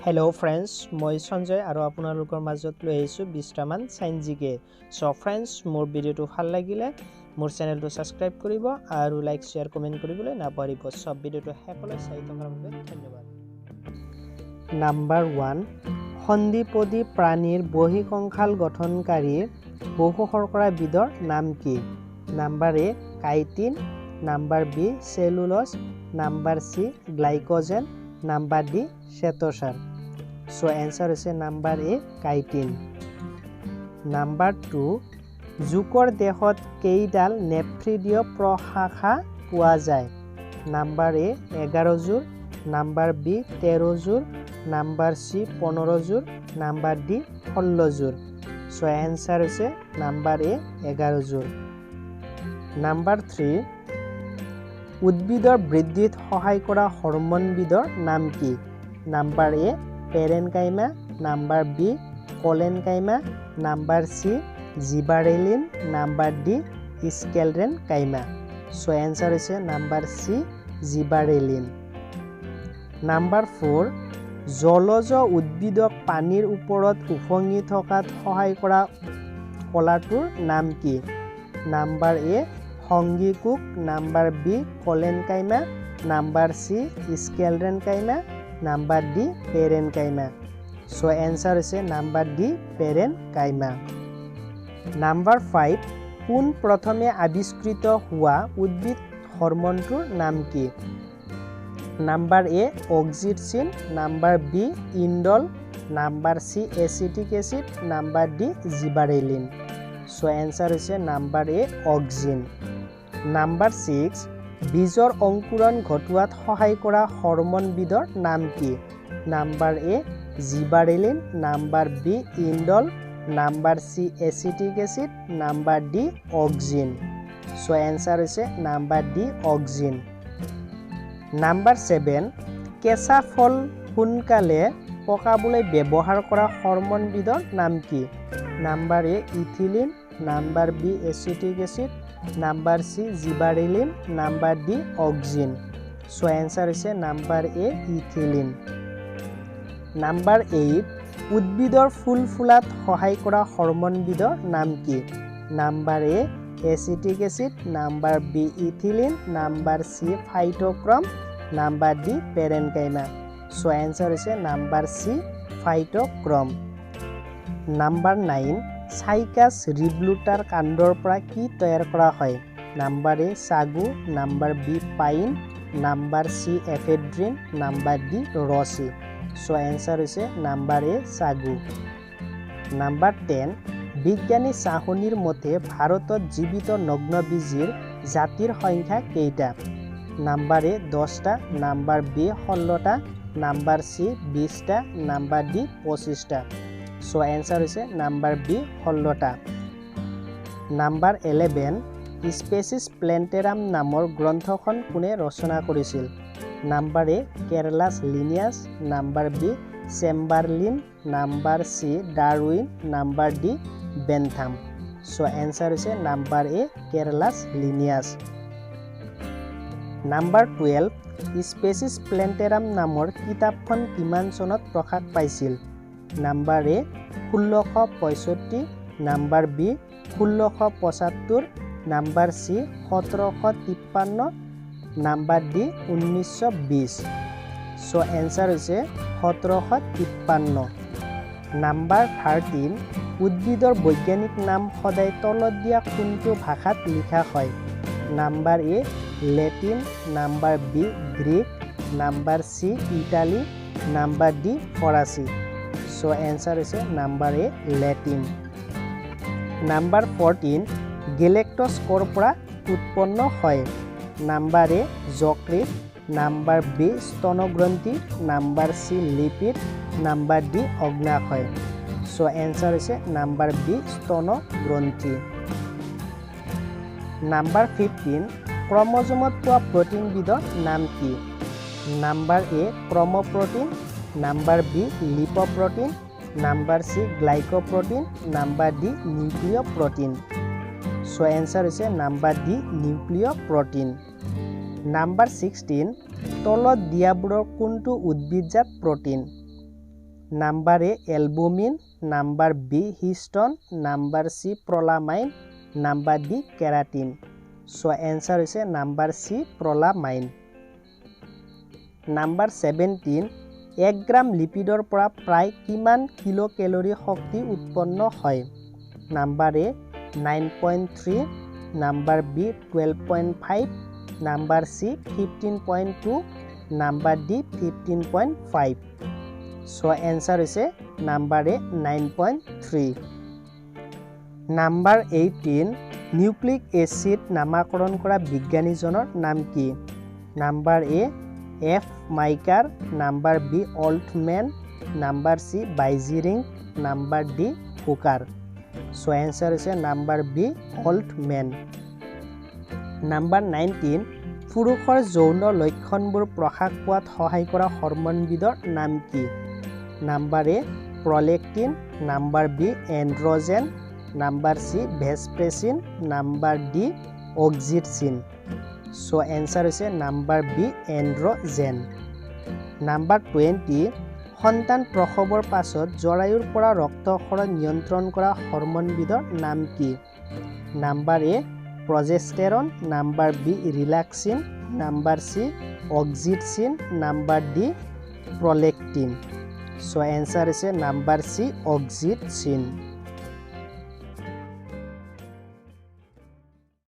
Hello friends, মই সঞ্জয় আৰু আপোনালোকৰ মাজত লৈ আহিছোঁ 20টামান সায়েন্স জিকে। সো friends, মোৰ ভিডিওটো ভাল লাগিলে মোৰ চেনেলটো সাবস্ক্ৰাইব কৰিব আৰু লাইক শেয়াৰ কমেন্ট কৰিবলৈ নাপাহৰিব। সব ভিডিওটো শেষলৈ চাই থকাৰ বাবে ধন্যবাদ। নাম্বাৰ 1, সন্ধিপদী প্ৰাণীৰ বহিঃকংখাল গঠনকাৰী বহু শৰ্কৰা বিধৰ নাম কি? Number A chitin, number B cellulose, number C glycogen, number D শ্বেতসাৰ। সো এনসাৰ হৈছে নাম্বাৰ এ কাইটিন। নাম্বাৰ 2, জোকৰ দেহত কেইডাল নেফ্ৰিডীয় প্ৰশাখা পোৱা যায়? নাম্বাৰ এ 11 যোৰ, নাম্বাৰ বি 13 যোৰ, নাম্বাৰ সি 15 যোৰ, নাম্বাৰ ডি 16 যোৰ। সো এনসাৰ হৈছে নাম্বাৰ এ 11 যোৰ। নাম্বাৰ 3, উদ্ভিদৰ বৃদ্ধিত সহায় কৰা হৰম'নবিধৰ নাম কি? Number A parenchyma, number B collenchyma, number C gibberellin, number D sclerenchyma. So answer হৈছে নাম্বাৰ সি জিবাৰেলিন। নাম্বাৰ 4, জলজ উদ্ভিদক পানীৰ ওপৰত উপঙি থকাত সহায় কৰা কলাটোৰ নাম কি? নাম্বাৰ এ সংগীকুক, number B collenchyma, number C sclerenchyma, number D parenchyma. So answer হৈছে নাম্বাৰ ডি পেৰেনকাইমা। নাম্বাৰ 5, পোন প্ৰথমে আৱিষ্কৃত হোৱা উদ্ভিদ হৰম'নটোৰ নাম কি? Number A oxytocin, number B indole, number C acetic acid, number D gibberellin. So answer হৈছে নাম্বাৰ এ অক্সিন। নাম্বাৰ 6, বীজৰ অংকুৰণ ঘটোৱাত সহায় কৰা হৰম'নবিধৰ নাম কি? Number A gibberellin, number B indole, number C acetic acid, number D auxin. So answer হৈছে নাম্বাৰ ডি অক্সিন। নাম্বাৰ 7, কেঁচা ফল সোনকালে পকাবলৈ ব্যৱহাৰ কৰা হৰম'নবিধৰ নাম কি? Number A ethylene, number B acetic acid, number C gibberellin, number D auxin. So answer হৈছে নাম্বাৰ এ ইথিলিন। নাম্বাৰ 8, উদ্ভিদৰ ফুল ফুলাত সহায় কৰা হৰম'নবিধৰ নাম কি? Number A acetic acid, number B ethylene, number C phytochrome, number D parenchyma. So answer হৈছে number C phytochrome. Number 9, Cycas ৰিবলুটাৰ কাণ্ডৰ পৰা কি তৈয়াৰ কৰা হয়? নাম্বাৰ এ সাগু, নাম্বাৰ বি পাইন, নাম্বাৰ সি এফেড্ৰিন, নাম্বাৰ ডি ৰচি। সো এনসাৰ হৈছে নাম্বাৰ এ সাগু। নাম্বাৰ 10, বিজ্ঞানী চাহনিৰ মতে ভাৰতত জীৱিত নগ্নবীজীৰ জাতিৰ সংখ্যা কেইটা? নাম্বাৰ এ 10টা, নাম্বাৰ বি 16টা, নাম্বাৰ সি 20টা, নাম্বাৰ ডি 25টা। সো এনসাৰ হৈছে নাম্বাৰ বি 16টা। নাম্বাৰ 11, স্পেচিছ প্লেণ্টেৰাম নামৰ গ্ৰন্থখন কোনে ৰচনা কৰিছিল? Number A Carolus Linnaeus, number B Chamberlain, number C Darwin, number D Bentham. So answer হৈছে number A Carolus Linnaeus. Number 12, Species Plantarum নামৰ কিতাপখন কিমান চনত প্ৰকাশ পাইছিল? Number A 1665, number B 1675, number C 1753, number D 1920। So answer হৈছে 1753। Number 13, উদ্ভিদৰ বৈজ্ঞানিক নাম সদায় তলত দিয়া কোনটো ভাষাত লিখা হয়? Number A Latin, number B Greek, number C Italy, number D ফৰাচী। সো এনসাৰ হৈছে number A Latin. Number 14, galactose ক'ৰ পৰা উৎপন্ন হয়? নাম্বাৰ এ যকৃত, নাম্বাৰ বি স্তনগ্ৰন্থি, number C lipid, number D অগ্নাশয়। সো এনসাৰ হৈছে নাম্বাৰ বি স্তনগ্ৰন্থি। নাম্বাৰ 15, ক্ৰমজমত পোৱা প্ৰটিনবিধৰ নাম কি? Number A chromoprotein, number B lipoprotein, number C glycoprotein, number D nucleoprotein. So answer হৈছে নাম্বাৰ ডি নিউক্লিঅ'প্ৰটিন। নাম্বাৰ 16, তলত দিয়াবোৰৰ কোনটো উদ্ভিদজাত protein? Number A albumin, number B histone, number C prolamine, number D keratin. So answer হৈছে number C prolamine. Number 17 1 gram লিপিডৰ পৰা প্ৰায় কিমান কিলো ক্যালোরি শক্তি উৎপন্ন হয়? Number A 9.3, number B 12.5, number C 15.2, number D 15.5। So answer হৈছে number A 9.3। Number 18 nucleic acid নামাকরণ করা বিজ্ঞানীজনৰ নাম কি? Number A F মাইকার, number B Altmann, number C বাইজিরিং, number D Hooker. So answer হৈছে নাম্বার বি অল্টম্যান। নাম্বার 19 পুৰুষৰ যৌন লক্ষণবোৰ প্ৰকাশ পোৱাত সহায় কৰা হৰম'নবিধৰ নাম কি? Number A prolactin, number B androgen, number C vasopressin, number D oxytocin. So answer হৈছে নাম্বাৰ বি এন্ড্ৰজেন। নাম্বাৰ 20 সন্তান প্ৰসৱৰ পাছত জৰায়ুৰ পৰা ৰক্তক্ষৰণ নিয়ন্ত্ৰণ কৰা হৰম'নবিধৰ নাম কি? Number A progesterone, number B relaxin, number C oxytocin, number D prolactin. So answer হৈছে নাম্বাৰ সি অক্সিটচিন।